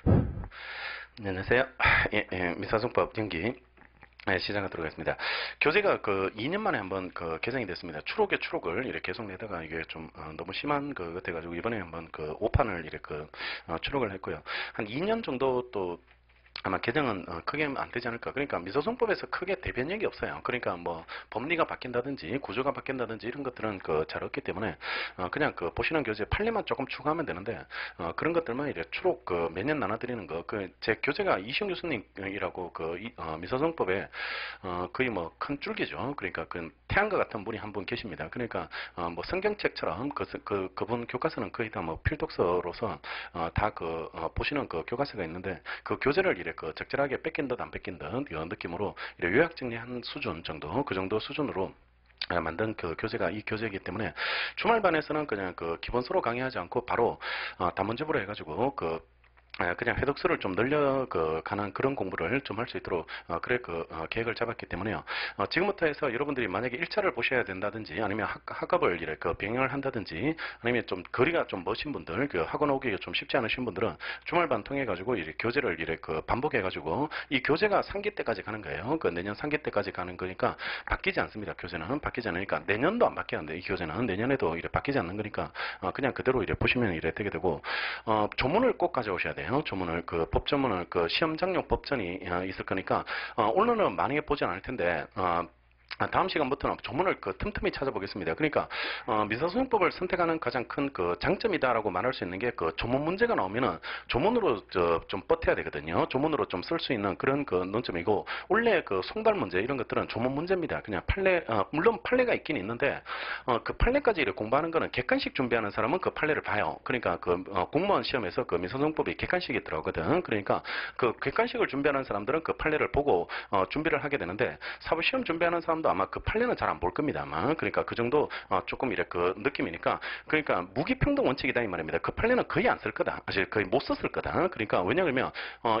네, 안녕하세요. 미사정법 연기 시작하도록 하겠습니다. 교재가 그 2년 만에 한번 그 개정이 됐습니다. 추록에 추록을 이렇게 계속 내다가 이게 좀 너무 심한 그 같아가지고 이번에 한번 그 5판을 이렇게 추록을 했고요. 한 2년 정도 또 아마 개정은 크게 안 되지 않을까. 그러니까 미소송법에서 크게 대변력이 없어요. 그러니까 뭐 법리가 바뀐다든지 구조가 바뀐다든지 이런 것들은 잘 없기 때문에 그냥 보시는 교재 판례만 조금 추가하면 되는데 그런 것들만 이제 추록 매년 나눠드리는 거. 제 교재가 이시영 교수님이라고 미소송법에 거의 뭐 큰 줄기죠. 그러니까 그 태양과 같은 분이 한 분 계십니다. 그러니까 뭐 성경책처럼 그분 교과서는 거의 다 뭐 필독서로서 다 보시는 그 교과서가 있는데 그 교재를 이래 적절하게 뺏긴 듯 안 뺏긴 듯 이런 느낌으로 이래 요약 정리한 수준 정도 그 정도 수준으로 만든 그 교재가 이 교재이기 때문에 주말반에서는 그냥 기본서로 강의하지 않고 바로 단문집으로 해가지고 그냥 회독수를 좀 늘려 가는 그런 공부를 좀 할 수 있도록 계획을 잡았기 때문에요. 지금부터 해서 여러분들이 만약에 1차를 보셔야 된다든지 아니면 학업을 이래 병행을 한다든지 아니면 좀 거리가 좀 멋진 분들 학원 오기가 좀 쉽지 않으신 분들은 주말반 통해 가지고 이래 교재를 이래 반복해 가지고 이 교재가 상기 때까지 가는 거예요. 내년 상기 때까지 가는 거니까 바뀌지 않습니다. 교재는 바뀌지 않으니까 내년도 안 바뀌었는데 이 교재는 내년에도 이래 바뀌지 않는 거니까 그냥 그대로 이래 보시면 이래 되게 되고 조문을 꼭 가져오셔야 돼요. 조문을 법조문을 시험 장용 법전이 있을 거니까 오늘은 많이 보진 않을 텐데 다음 시간부터는 조문을 틈틈이 찾아보겠습니다. 그러니까 미사소송법을 선택하는 가장 큰 장점이다라고 말할 수 있는 게 조문 문제가 나오면은 조문으로 좀 버텨야 되거든요. 조문으로 좀 쓸 수 있는 그런 논점이고 원래 송달 문제 이런 것들은 조문 문제입니다. 그냥 판례 물론 판례가 있긴 있는데 그 판례까지 공부하는 거는 객관식 준비하는 사람은 그 판례를 봐요. 그러니까 공무원 시험에서 미사소송법이 객관식이 들어가거든. 그러니까 객관식을 준비하는 사람들은 그 판례를 보고 준비를 하게 되는데 사법시험 준비하는 사람도 아마 그 판례는 잘 안 볼 겁니다. 아마 그러니까 그 정도 조금 이래 느낌이니까 그러니까 무기평등 원칙이다 이 말입니다. 그 판례는 거의 안 쓸 거다. 사실 거의 못 썼을 거다. 그러니까 왜냐하면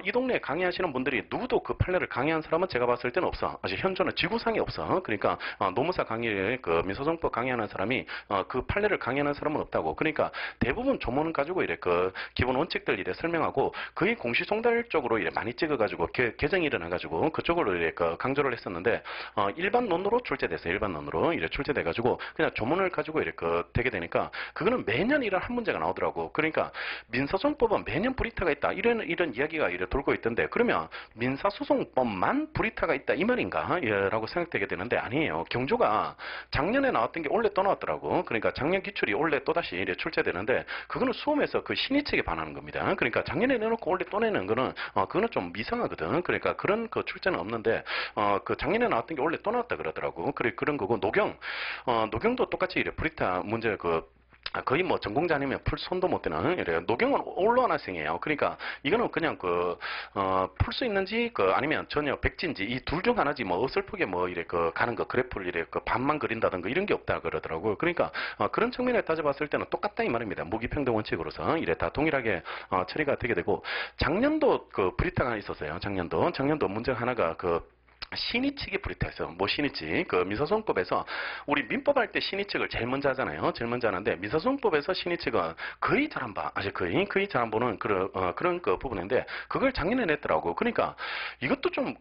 이 동네에 강의하시는 분들이 누구도 그 판례를 강의한 사람은 제가 봤을 때는 없어. 사실 현존은 지구상에 없어. 그러니까 노무사 강의에 민소송법 강의하는 사람이 그 판례를 강의하는 사람은 없다고. 그러니까 대부분 조문을 가지고 이래 기본 원칙들 이래 설명하고 거의 공시송달적으로 이래 많이 찍어가지고 개정이 일어나가지고 그쪽으로 이래 강조를 했었는데 일반 논으로 출제됐어요. 일반 논으로 이래 출제돼가지고 그냥 조문을 가지고 이렇게 되게 되니까 그거는 매년 이런 한 문제가 나오더라고. 그러니까 민사소송법은 매년 불이타가 있다. 이런 이야기가 이래 돌고 있던데 그러면 민사소송법만 불이타가 있다 이 말인가? 라고 생각되게 되는데 아니에요. 경조가 작년에 나왔던 게 올해 또 나왔더라고. 그러니까 작년 기출이 올해 또 다시 이래 출제되는데 그거는 수험에서 신의책에 반하는 겁니다. 그러니까 작년에 내놓고 올해 또 내는 거는 그거는 좀 미성하거든. 그러니까 그런 출제는 없는데 작년에 나왔던 게 올해 또 나왔다 그러더라고. 그런 거고 노경도 똑같이 이래 브리타 문제 거의 뭐 전공자 아니면 풀 손도 못 대는 이래 노경은 올라온 학생이에요. 그러니까 이거는 그냥 풀 수 있는지 아니면 전혀 백지인지 이 둘 중 하나지 뭐 어설프게 뭐 이래 가는 거 그래프를 이래 반만 그린다든가 이런 게 없다 그러더라고요. 그러니까 그런 측면에 따져봤을 때는 똑같다 이 말입니다. 무기평등 원칙으로서 이래 다 동일하게 처리가 되게 되고 작년도 브리타가 있었어요. 작년도 문제 하나가 신의칙이 불이타했어. 뭐 신의칙? 민사소송법에서 우리 민법할 때 신의칙을 제일 먼저 하잖아요. 제일 먼저 하는데 민사소송법에서 신의칙은 거의 잘 안 봐. 아직 거의 잘 안 보는 그런 부분인데 그걸 작년에 냈더라고. 그러니까 이것도 좀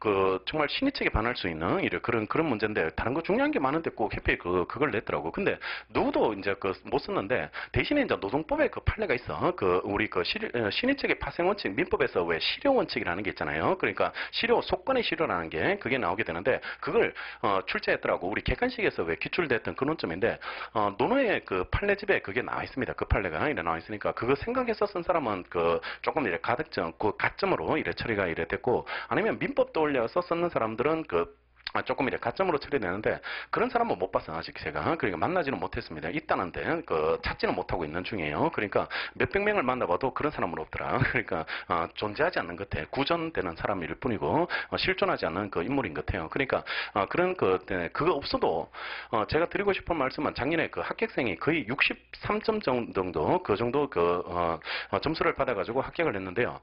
정말 신의칙에 반할 수 있는 그런 문제인데 다른 거 중요한 게 많은데 꼭 해필 그걸 냈더라고. 근데 누구도 이제 못 썼는데 대신에 이제 노동법에 판례가 있어. 우리 신의칙의 파생 원칙 민법에서 왜 실효 원칙이라는 게 있잖아요. 그러니까 속건의 실효라는 게 그게 나오게 되는데 그걸 출제했더라고. 우리 객관식에서 왜 기출됐던 그 논점인데 논어의 판례집에 그게 나와 있습니다. 그 판례가 이래 나와 있으니까 그거 생각해서 쓴 사람은 조금 이래 가득점 가점으로 이래 처리가 이래 됐고 아니면 민법 떠올려서 썼는 사람들은 조금 이제 가점으로 처리되는데 그런 사람은 못 봤어 아직 제가. 그러니까 만나지는 못했습니다. 있다는데 찾지는 못하고 있는 중이에요. 그러니까 몇백 명을 만나봐도 그런 사람은 없더라. 그러니까 존재하지 않는 것 같아. 구전되는 사람일 뿐이고 실존하지 않는 인물인 것 같아요. 그러니까 그런 그거 없어도 제가 드리고 싶은 말씀은 작년에 합격생이 거의 63점 정도 그 정도 점수를 받아가지고 합격을 했는데요.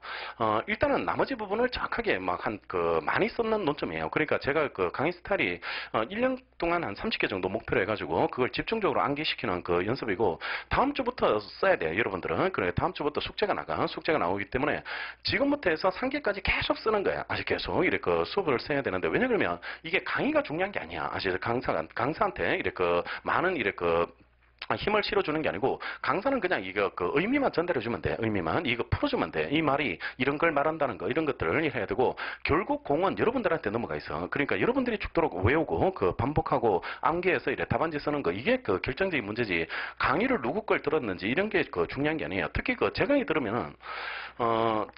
일단은 나머지 부분을 정확하게 많이 썼는 논점이에요. 그러니까 제가 그 강의 스타일이 1년 동안 한 30개 정도 목표로 해가지고 그걸 집중적으로 암기시키는 그 연습이고 다음 주부터 써야 돼요. 여러분들은. 그래 다음 주부터 숙제가 나오기 때문에 지금부터 해서 3개까지 계속 쓰는 거야. 아직 계속 이렇게 그 수업을 써야 되는데 왜냐 그러면 이게 강의가 중요한 게 아니야. 아직 강사한테 이렇게 그 많은 이렇게 그 힘을 실어주는 게 아니고 강사는 그냥 이거 그 의미만 전달해주면 돼. 의미만 이거 풀어주면 돼. 이 말이 이런 걸 말한다는 거 이런 것들을 해야 되고 결국 공은 여러분들한테 넘어가 있어. 그러니까 여러분들이 죽도록 외우고 그 반복하고 암기해서 이래 답안지 쓰는 거 이게 그 결정적인 문제지. 강의를 누구 걸 들었는지 이런 게 그 중요한 게 아니에요. 특히 그 제 강의 들으면은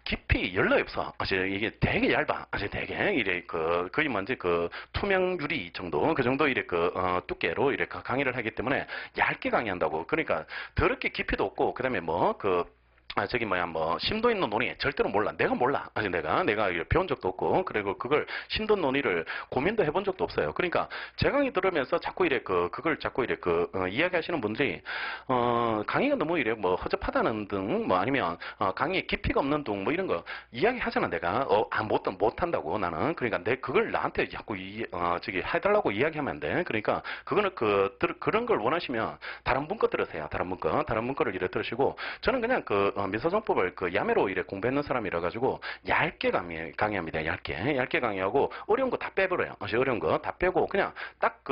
깊이 연락이 없어. 사실 이게 되게 얇아. 사실 되게 이래 그 거의 먼저 그 투명 유리 정도 그 정도 이래 그 두께로 이래 강의를 하기 때문에 얇게 강의한다고. 그러니까 더럽게 깊이도 없고 그다음에 저기 심도 있는 논의 절대로 몰라. 내가 몰라. 아직 내가 배운 적도 없고 그리고 그걸 심도 논의를 고민도 해본 적도 없어요. 그러니까 제 강의 들으면서 자꾸 이래 그걸 자꾸 이래 이야기하시는 분들이 강의가 너무 이래 허접하다는 등 아니면 강의에 깊이가 없는 등 이런 거 이야기하잖아. 내가 못한다고 나는. 그러니까 그걸 나한테 자꾸 저기 해달라고 이야기하면 안 돼. 그러니까 그거는 그런 걸 원하시면 다른 분 거 들으세요. 다른 분 거를 이래 들으시고 저는 그냥 민사정법을 야매로 이래 공부했는 사람이라 가지고 얇게 강의합니다. 얇게 강의하고 어려운 거 다 빼버려요. 어려운 거 다 빼고 그냥 딱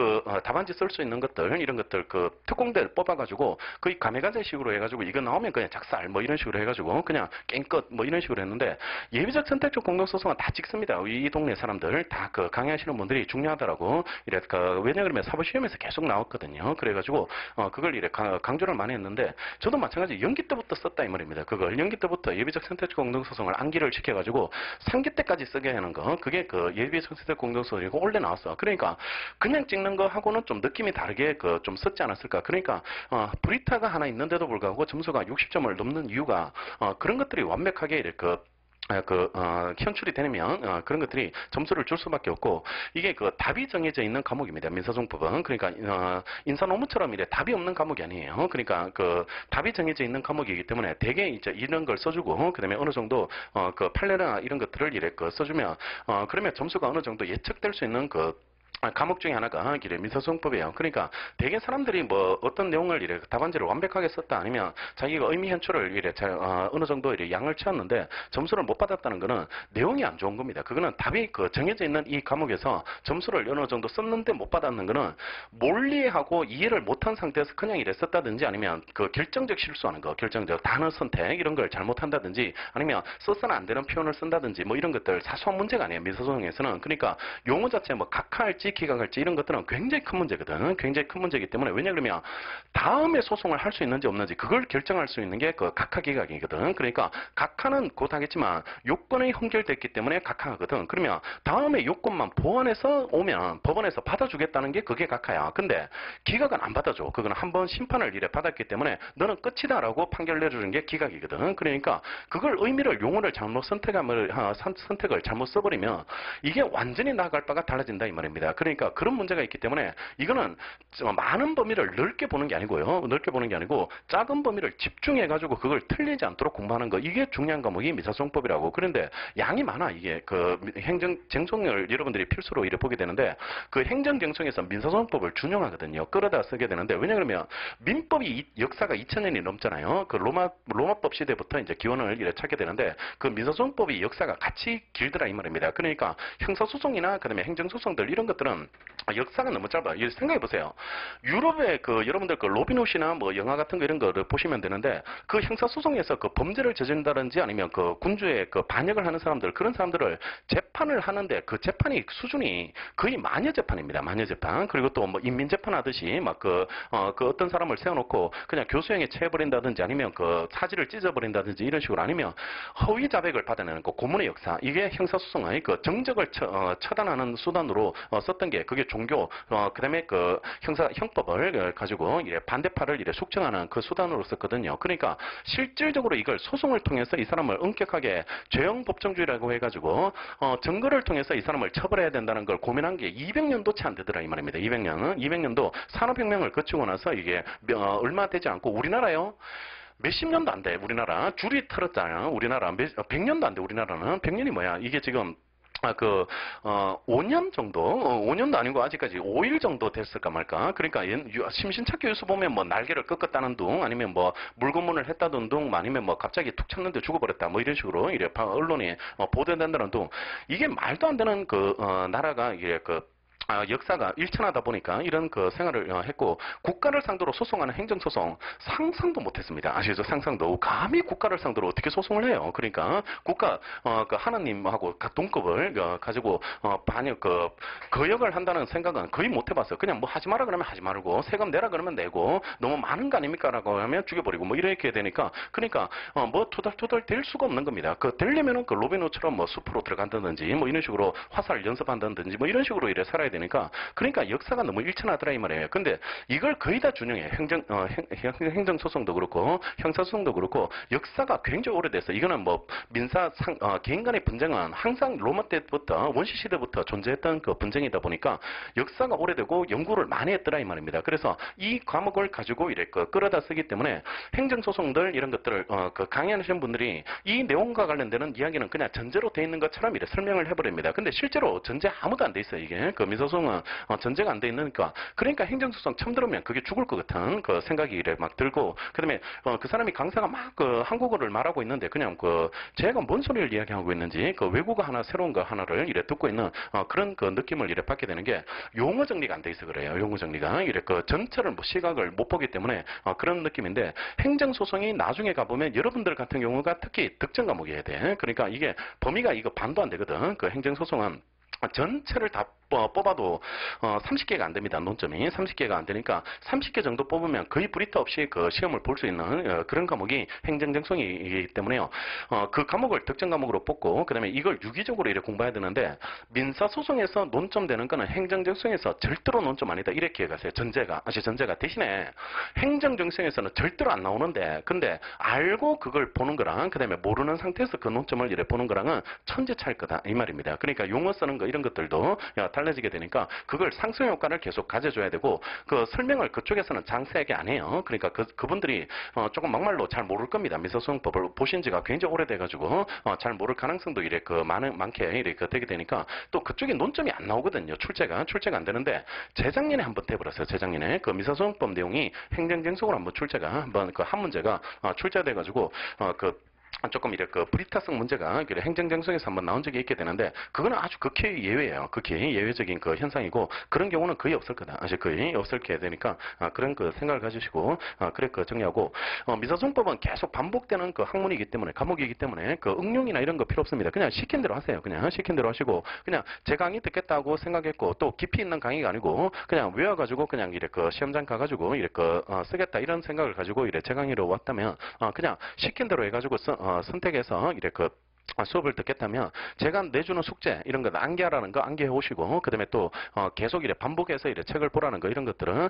답안지 쓸 수 있는 것들 이런 것들 특공대를 뽑아가지고 거의 가메가제식으로 해가지고 이거 나오면 그냥 작살 이런 식으로 해가지고 그냥 깽끗 이런 식으로 했는데 예비적 선택적 공동소송은 다 찍습니다. 이 동네 사람들 다 강의하시는 분들이 중요하더라고. 이래 왜냐 그러면 사법시험에서 계속 나왔거든요. 그래가지고 그걸 이래 강조를 많이 했는데 저도 마찬가지 연기 때부터 썼다 이 말입니다. 그걸 연기 때부터 예비적 선택적 공동소송을 암기를 시켜가지고 3기 때까지 쓰게 하는 거 그게 예비적 선택적 공동소송이고 원래 나왔어. 그러니까 그냥 찍는 거 하고는 좀 느낌이 다르게 좀 썼지 않았을까. 그러니까 브리타가 하나 있는데도 불구하고 점수가 60점을 넘는 이유가 그런 것들이 완벽하게 이렇게 현출이 되면 그런 것들이 점수를 줄 수밖에 없고 이게 답이 정해져 있는 과목입니다. 민사정법은. 그러니까 인사논문처럼 이래 답이 없는 과목이 아니에요. 그러니까 답이 정해져 있는 과목이기 때문에 대개 이제 이런 걸 써주고 그다음에 어느 정도 판례나 이런 것들을 이래 써주면 그러면 점수가 어느 정도 예측될 수 있는 과목 중에 하나가 민사소송법이에요. 그러니까 대개 사람들이 어떤 내용을 이래 답안지를 완벽하게 썼다 아니면 자기가 의미 현출을 이래 어느 정도 이래 양을 채웠는데 점수를 못 받았다는 거는 내용이 안 좋은 겁니다. 그거는 답이 정해져 있는 이 과목에서 점수를 어느 정도 썼는데 못 받았는 거는 몰리하고 이해를 못한 상태에서 그냥 이래 썼다든지 아니면 결정적 실수하는 거, 결정적 단어 선택 이런 걸 잘못한다든지 아니면 써서는 안 되는 표현을 쓴다든지 이런 것들 사소한 문제가 아니에요. 민사소송에서는. 그러니까 용어 자체 각하할지 기각할지 이런 것들은 굉장히 큰 문제거든. 굉장히 큰 문제이기 때문에 왜냐 그러면 다음에 소송을 할 수 있는지 없는지 그걸 결정할 수 있는 게 각하 기각이거든. 그러니까 각하는 곧 하겠지만 요건이 헌결됐기 때문에 각하거든. 그러면 다음에 요건만 보완해서 오면 법원에서 받아주겠다는 게 그게 각하야. 근데 기각은 안 받아줘. 그거는 한번 심판을 이래 받았기 때문에 너는 끝이다라고 판결 내주는 게 기각이거든. 그러니까 그걸 의미를 용어를 잘못 선택을 잘못 써버리면 이게 완전히 나아갈 바가 달라진다 이 말입니다. 그러니까 그런 문제가 있기 때문에 이거는 많은 범위를 넓게 보는 게 아니고요. 넓게 보는 게 아니고 작은 범위를 집중해가지고 그걸 틀리지 않도록 공부하는 거 이게 중요한 과목이 민사소송법이라고. 그런데 양이 많아. 이게 행정쟁송을 여러분들이 필수로 이래 보게 되는데 행정쟁송에서 민사소송법을 준용하거든요. 끌어다 쓰게 되는데 왜냐 그러면 민법이 역사가 2000년이 넘잖아요. 로마법 시대부터 이제 기원을 이래 찾게 되는데 민사소송법이 역사가 같이 길더라 이 말입니다. 그러니까 형사소송이나 그다음에 행정소송들 이런 것들은 역사가 너무 짧아. 생각해 보세요. 유럽의 여러분들 로빈훗이나 영화 같은 거 이런 거를 보시면 되는데 형사소송에서 범죄를 저지른다든지 아니면 군주의 반역을 하는 사람들 그런 사람들을 재판을 하는데 재판이 수준이 거의 마녀 재판입니다. 마녀 재판. 그리고 또 인민 재판 하듯이 어떤 사람을 세워놓고 그냥 교수형에 처해버린다든지 아니면 사지를 찢어버린다든지 이런 식으로 아니면 허위 자백을 받아내는 고문의 역사 이게 형사소송의 정적을 처단하는 수단으로 썼던 게 그게 종교 그다음에 형법을 가지고 반대파를 숙청하는 수단으로 썼거든요. 그러니까 실질적으로 이걸 소송을 통해서 이 사람을 엄격하게 죄형 법정주의라고 해가지고 증거를 통해서 이 사람을 처벌해야 된다는 걸 고민한 게 200년도 채 안 되더라 이 말입니다. 200년도 산업혁명을 거치고 나서 이게 얼마 되지 않고 우리나라요. 몇십 년도 안 돼. 우리나라 줄이 틀었잖아요. 우리나라 100년도 안 돼. 우리나라는 100년이 뭐야? 이게 지금 그, 5년 정도? 5년도 아니고 아직까지 5일 정도 됐을까 말까? 그러니까 심신찾기 뉴스 보면 뭐 날개를 꺾었다는 둥, 아니면 뭐 물고문을 했다던 둥, 아니면 뭐 갑자기 툭 쳤는데 죽어버렸다, 뭐 이런 식으로 이래 언론에 보도된다는 둥. 이게 말도 안 되는 나라가 이게 역사가 일천하다 보니까 이런 생활을 했고, 국가를 상대로 소송하는 행정소송 상상도 못했습니다. 아시죠? 상상도. 감히 국가를 상대로 어떻게 소송을 해요? 그러니까 국가 하나님하고 각 동급을 가지고 반역 거역을 한다는 생각은 거의 못 해봤어요. 그냥 뭐 하지 마라 그러면 하지 말고, 세금 내라 그러면 내고, 너무 많은 거 아닙니까라고 하면 죽여버리고, 뭐 이렇게 되니까, 그러니까 뭐 투덜투덜 될 수가 없는 겁니다. 되려면은 로빈후드처럼 뭐 숲으로 들어간다든지, 뭐 이런 식으로 화살 연습한다든지, 뭐 이런 식으로 이래 살아야 되니까, 그러니까 역사가 너무 일천하더라 이 말이에요. 근데 이걸 거의 다 준용해. 행정소송도 그렇고 형사소송도 그렇고 역사가 굉장히 오래됐어. 이거는 뭐 개인 간의 분쟁은 항상 로마 때부터 원시 시대부터 존재했던 분쟁이다 보니까 역사가 오래되고 연구를 많이 했더라 이 말입니다. 그래서 이 과목을 가지고 이래 끌어다 쓰기 때문에 행정소송들 이런 것들을 강의하시는 분들이 이 내용과 관련되는 이야기는 그냥 전제로 돼 있는 것처럼 이래 설명을 해버립니다. 근데 실제로 전제 아무도 안 돼 있어요. 이게 민사소송은 전제가 안 돼 있으니까, 그러니까 행정소송 처음 들으면 그게 죽을 것 같은 생각이 이래 막 들고, 그다음에 그 사람이 강사가 막 한국어를 말하고 있는데 그냥 제가 뭔 소리를 이야기하고 있는지 외국어 하나 새로운 거 하나를 이래 듣고 있는 그런 느낌을 이래 받게 되는 게, 용어 정리가 안 돼 있어 그래요. 용어 정리가 이래 전체를 시각을 못 보기 때문에 그런 느낌인데, 행정소송이 나중에 가보면 여러분들 같은 경우가 특히 특정 과목이어야 돼. 그러니까 이게 범위가 이거 반도 안 되거든. 행정소송은 전체를 다 뽑아도 30개가 안 됩니다. 논점이 30개가 안 되니까 30개 정도 뽑으면 거의 브리터 없이 시험을 볼 수 있는 그런 과목이 행정정성이기 때문에요. 그 과목을 특정 과목으로 뽑고, 그다음에 이걸 유기적으로 이렇게 공부해야 되는데, 민사소송에서 논점되는 거는 행정정성에서 절대로 논점 아니다 이렇게 가세요. 전제가 대신에 행정정성에서는 절대로 안 나오는데, 근데 알고 그걸 보는 거랑 그다음에 모르는 상태에서 그 논점을 이렇게 보는 거랑은 천지 차일 거다 이 말입니다. 그러니까 용어 쓰는 거 이런 것들도 달라지게 되니까 그걸 상승 효과를 계속 가져줘야 되고, 설명을 그쪽에서는 장세하게 안 해요. 그러니까 그분들이 조금 막말로 잘 모를 겁니다. 민사소송법을 보신 지가 굉장히 오래돼가지고 잘 모를 가능성도 이래 많게 이렇게 되게 되니까, 또 그쪽에 논점이 안 나오거든요. 출제가 안 되는데, 재작년에 한번 돼버렸어요. 재작년에 민사소송법 내용이 행정쟁송으로 한번 출제가 한번 한 문제가 출제돼가지고 조금 이렇게 브리타성 문제가 행정정성에서 한번 나온 적이 있게 되는데, 그거는 아주 극히 예외예요. 극히 예외적인 현상이고, 그런 경우는 거의 없을 거다. 아직 거의 없을게 되니까 그런 생각을 가지시고 그래 정리하고, 민사소송법은 계속 반복되는 학문이기 때문에, 과목이기 때문에 응용이나 이런 거 필요 없습니다. 그냥 시킨 대로 하세요. 그냥 시킨 대로 하시고, 그냥 제 강의 듣겠다고 생각했고, 또 깊이 있는 강의가 아니고 그냥 외워가지고 그냥 이렇게 시험장 가가지고 이렇게 쓰겠다 이런 생각을 가지고 이래 제 강의로 왔다면 그냥 시킨 대로 해가지고 선택해서 이렇게 수업을 듣겠다면, 제가 내주는 숙제 이런 거 암기하라는 거 암기해 오시고, 그다음에 또 계속 이래 반복해서 이래 책을 보라는 거 이런 것들은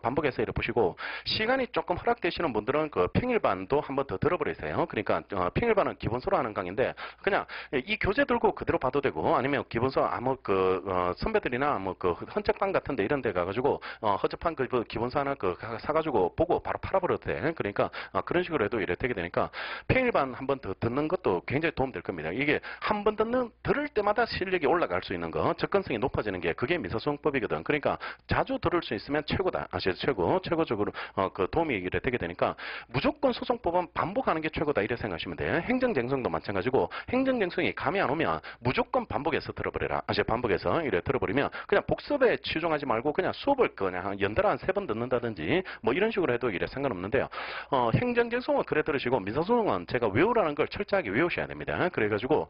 반복해서 이래 보시고, 시간이 조금 허락되시는 분들은 평일반도 한번 더 들어버리세요. 그러니까 평일반은 기본서로 하는 강의인데, 그냥 이 교재 들고 그대로 봐도 되고, 아니면 기본서 선배들이나 헌책방 같은데 이런 데 가가지고 허접한 기본서 하나 사가지고 보고 바로 팔아버려도 돼. 그러니까 그런 식으로 해도 이래 되게 되니까, 평일반 한번 더 듣는 것도 굉장히 도움될 겁니다. 이게 한 번 들을 때마다 실력이 올라갈 수 있는 거, 접근성이 높아지는 게 그게 민사소송법이거든. 그러니까 자주 들을 수 있으면 최고다. 아시죠? 최고적으로 도움이 되게 되니까, 무조건 소송법은 반복하는 게 최고다 이렇게 생각하시면 돼요. 행정쟁송도 마찬가지고, 행정쟁송이 감이 안 오면 무조건 반복해서 들어버려라. 반복해서 이래 들어버리면 그냥 복습에 치중하지 말고 그냥 수업을 그냥 연달아 한 3번 듣는다든지 뭐 이런 식으로 해도 이래 상관없는데요. 행정쟁송은 그래 들으시고, 민사소송은 제가 외우라는 걸 철저하게 외우셔야 됩니다. 그래가지고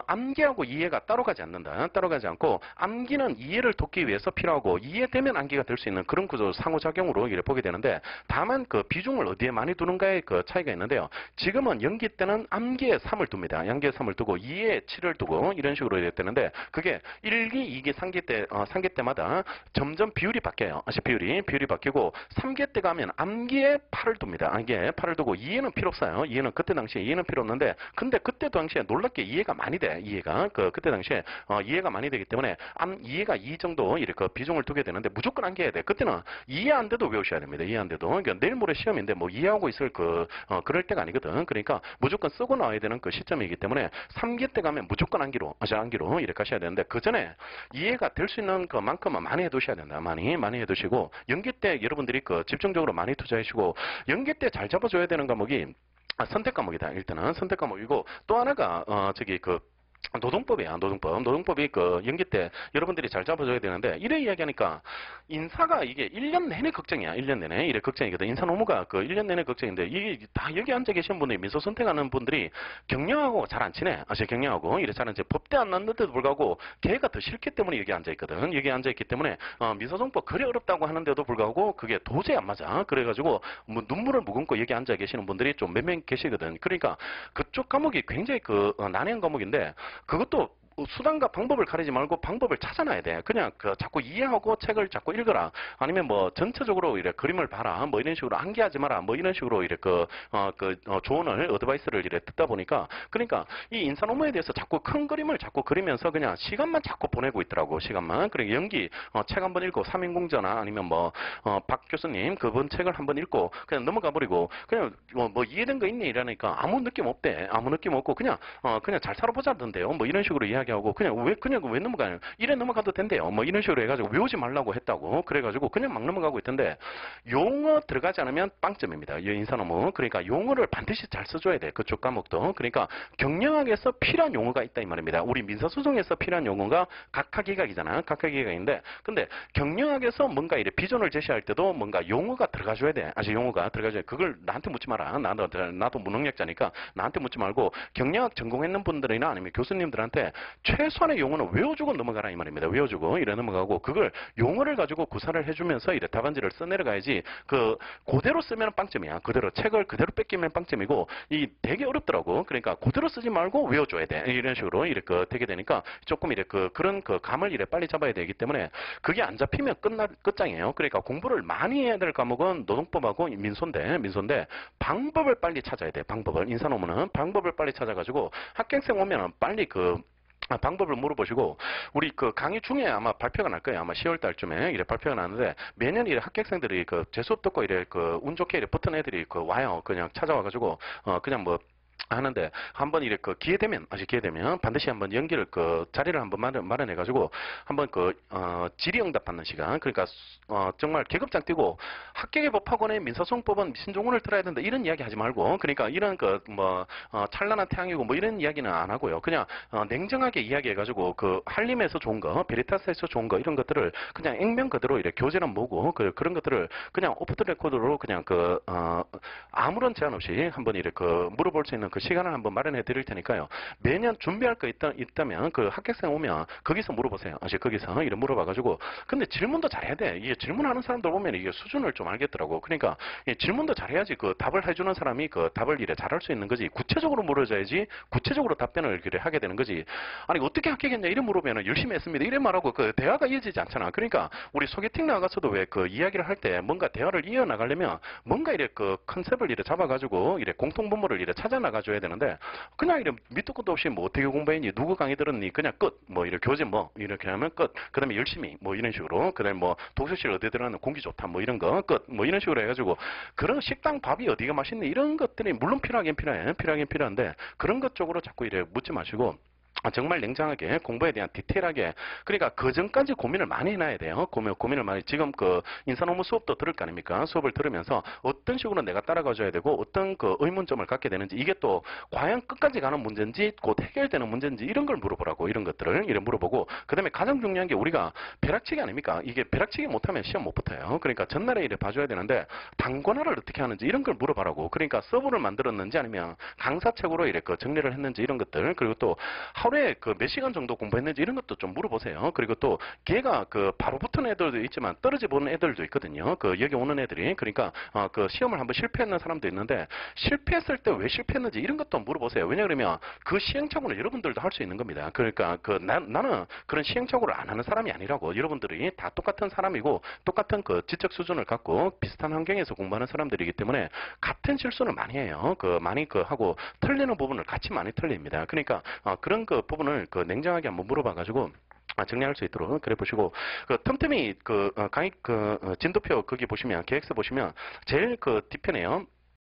암기하고 이해가 따로 가지 않는다. 따로 가지 않고, 암기는 이해를 돕기 위해서 필요하고, 이해되면 암기가 될 수 있는 그런 구조 상호작용으로 이래 보게 되는데, 다만 비중을 어디에 많이 두는가의 차이가 있는데요. 지금은 연기 때는 암기에 3을 둡니다. 암기에 3을 두고 이해에 7을 두고 이런 식으로 이래 되는데, 그게 1기, 2기, 3기 때마다 점점 비율이 바뀌어요. 비율이 바뀌고, 3기 때 가면 암기에 8을 둡니다. 암기에 8을 두고, 이해는 필요 없어요. 이해는 그때 당시에 이해는 필요 없는데, 근데 근데 그때 당시에 놀랍게 이해가 많이 돼. 이해가. 그때 당시에 이해가 많이 되기 때문에 이해가 이 정도 이렇게 그 비중을 두게 되는데 무조건 암기해야 돼. 그때는 이해 안 돼도 외우셔야 됩니다. 이해 안 돼도. 그러니까 내일 모레 시험인데 뭐 이해하고 있을 그럴 때가 아니거든. 그러니까 무조건 쓰고 나와야 되는 그 시점이기 때문에 3기 때 가면 무조건 암기로 이렇게 하셔야 되는데 그 전에 이해가 될 수 있는 그만큼은 많이 해두셔야 된다. 많이 해두시고 연기 때 여러분들이 집중적으로 많이 투자하시고 연기 때 잘 잡아줘야 되는 과목이 선택 과목이다. 일단은 선택 과목이고 또 하나가 노동법이야, 노동법. 노동법이 연기 때 여러분들이 잘 잡아줘야 되는데, 이래 이야기하니까, 인사가 이게 1년 내내 걱정이야. 1년 내내. 이래 걱정이거든. 인사 노무가 1년 내내 걱정인데, 이게 다 여기 앉아 계신 분들이, 민소 선택하는 분들이 경영하고 잘 안 친해. 경영하고. 이래 잘 안 친해. 법대 안 났는데도 불구하고, 걔가 더 싫기 때문에 여기 앉아 있거든. 여기 앉아 있기 때문에, 민소송법 그리 어렵다고 하는데도 불구하고, 그게 도저히 안 맞아. 그래가지고, 뭐 눈물을 머금고 여기 앉아 계시는 분들이 좀 몇 명 계시거든. 그러니까, 그쪽 과목이 굉장히 난해한 과목인데, 그것도 수단과 방법을 가리지 말고 방법을 찾아놔야 돼. 그냥 자꾸 이해하고 책을 자꾸 읽어라. 아니면 뭐 전체적으로 이래 그림을 봐라. 뭐 이런 식으로 암기하지 마라. 뭐 이런 식으로 이래 조언을 어드바이스를 이래 듣다 보니까 그러니까 이 인사 논문에 대해서 자꾸 큰 그림을 자꾸 그리면서 그냥 시간만 자꾸 보내고 있더라고. 시간만. 그러니까 연기 책 한번 읽고 삼인공저나 아니면 박 교수님 그분 책을 한번 읽고 그냥 넘어가 버리고 그냥 뭐 이해된 거 있니 이러니까 아무 느낌 없대. 아무 느낌 없고 그냥 잘 살아보자던데요. 뭐 이런 식으로 이야기하고 그냥 왜 넘어가요? 이래 넘어가도 된대요. 뭐 이런 식으로 해가지고 외우지 말라고 했다고 그래가지고 그냥 막 넘어가고 있던데 용어 들어가지 않으면 빵점입니다. 이 인사논문. 그러니까 용어를 반드시 잘 써줘야 돼. 그쪽 과목도. 그러니까 경영학에서 필요한 용어가 있다 이 말입니다. 우리 민사소송에서 필요한 용어가 각하기각이잖아. 각하기각인데 근데 경영학에서 뭔가 이래 비전을 제시할 때도 뭔가 용어가 들어가줘야 돼. 용어가 들어가줘야 돼. 그걸 나한테 묻지 마라. 나도 무능력자니까 나한테 묻지 말고 경영학 전공했는 분들이나 아니면 교수님들한테 최소한의 용어는 외워주고 넘어가라 이 말입니다. 외워주고 이래 넘어가고 그걸 용어를 가지고 구사를 해주면서 이래 답안지를 써내려가야지 그대로 쓰면 빵점이야. 그대로 책을 그대로 뺏기면 빵점이고 이 되게 어렵더라고. 그러니까 그대로 쓰지 말고 외워줘야 돼. 이런 식으로 이렇게 되게 되니까 조금 이래 그런 감을 이래 빨리 잡아야 되기 때문에 그게 안 잡히면 끝장이에요. 그러니까 공부를 많이 해야 될 과목은 노동법하고 민소인데 방법을 빨리 찾아야 돼. 방법을 인사논문은 방법을 빨리 찾아가지고 합격생 오면은 빨리 방법을 물어보시고 우리 강의 중에 아마 발표가 날 거예요. 아마 10월 달쯤에 이래 발표가 나는데 매년 이래 합격생들이 제 수업 듣고 이래 운 좋게 이래 붙은 애들이 와요. 그냥 찾아와가지고 그냥 뭐 하는데 한번 이렇게 기회 되면 반드시 한번 연기를 자리를 한번 마련해 가지고 한번 질의응답 받는 시간 그러니까 정말 계급장 뛰고 합격의 법학원의 민사소송법은 신종원을 들어야 된다 이런 이야기 하지 말고 그러니까 이런 찬란한 태양이고 뭐 이런 이야기는 안 하고요 그냥 냉정하게 이야기해 가지고 한림에서 좋은 거 베리타스에서 좋은 거 이런 것들을 그냥 액면 그대로 이렇게 교재는 뭐고 그런 것들을 그냥 오프 더 레코드로 그냥 아무런 제한 없이 한번 이렇게 물어볼 수 있는 그 시간을 한번 마련해 드릴 테니까요. 매년 준비할 거 있다면 합격생 오면 거기서 물어보세요. 거기서 이런 물어봐가지고 근데 질문도 잘해야 돼. 이게 질문하는 사람들 보면 이게 수준을 좀 알겠더라고. 그러니까 질문도 잘해야지 답을 해주는 사람이 답을 이래 잘할 수 있는 거지. 구체적으로 물어줘야지 구체적으로 답변을 이래 하게 되는 거지. 아니 어떻게 합격했냐 이래 물으면 열심히 했습니다. 이래 말하고 대화가 이어지지 않잖아. 그러니까 우리 소개팅 나가서도 왜 이야기를 할 때 뭔가 대화를 이어나가려면 뭔가 이래 컨셉을 이래 잡아가지고 이래 공통분모를 이래 찾아 나가줘야 되는데 그냥 이래 밑도 끝도 없이 뭐 어떻게 공부했니 누구 강의 들었니 그냥 끝 뭐 이렇게 교재 뭐 이렇게 하면 끝 그다음에 열심히 뭐 이런 식으로 그다음에 뭐 독서실 어디 들어가는 공기 좋다 뭐 이런 거 끝 뭐 이런 식으로 해가지고 그런 식당 밥이 어디가 맛있니 이런 것들이 물론 필요하긴 필요한데 그런 것 쪽으로 자꾸 이래 묻지 마시고 정말 냉정하게 공부에 대한 디테일하게 그러니까 그 전까지 고민을 많이 해놔야 돼요. 고민을 많이 지금 인사논문 수업도 들을 거 아닙니까? 수업을 들으면서 어떤 식으로 내가 따라가줘야 되고 어떤 의문점을 갖게 되는지 이게 또 과연 끝까지 가는 문제인지 곧 해결되는 문제인지 이런 걸 물어보라고 이런 것들을 이래 물어보고 그다음에 가장 중요한 게 우리가 벼락치기 아닙니까? 이게 벼락치기 못하면 시험 못 붙어요. 그러니까 전날에 이래 봐줘야 되는데 단권화를 어떻게 하는지 이런 걸 물어봐라고. 그러니까 서브를 만들었는지 아니면 강사책으로 이래 정리를 했는지 이런 것들 그리고 또 하루 하루에 그 몇 시간 정도 공부했는지 이런 것도 좀 물어보세요. 그리고 또 걔가 그 바로 붙은 애들도 있지만 떨어져 보는 애들도 있거든요. 그 여기 오는 애들이. 그러니까 그 시험을 한번 실패했는 사람도 있는데 실패했을 때 왜 실패했는지 이런 것도 물어보세요. 왜냐 그러면 그 시행착오는 여러분들도 할 수 있는 겁니다. 그러니까 나는 그런 시행착오를 안 하는 사람이 아니라고. 여러분들이 다 똑같은 사람이고 똑같은 그 지적 수준을 갖고 비슷한 환경에서 공부하는 사람들이기 때문에 같은 실수를 많이 해요. 많이 하고 틀리는 부분을 같이 많이 틀립니다. 그러니까 그런 그 부분을 냉정하게 한번 물어봐 가지고 정리할 수 있도록 그래 보시고 틈틈이 강의 진도표 거기 보시면 계획서 보시면 제일 뒤편에요.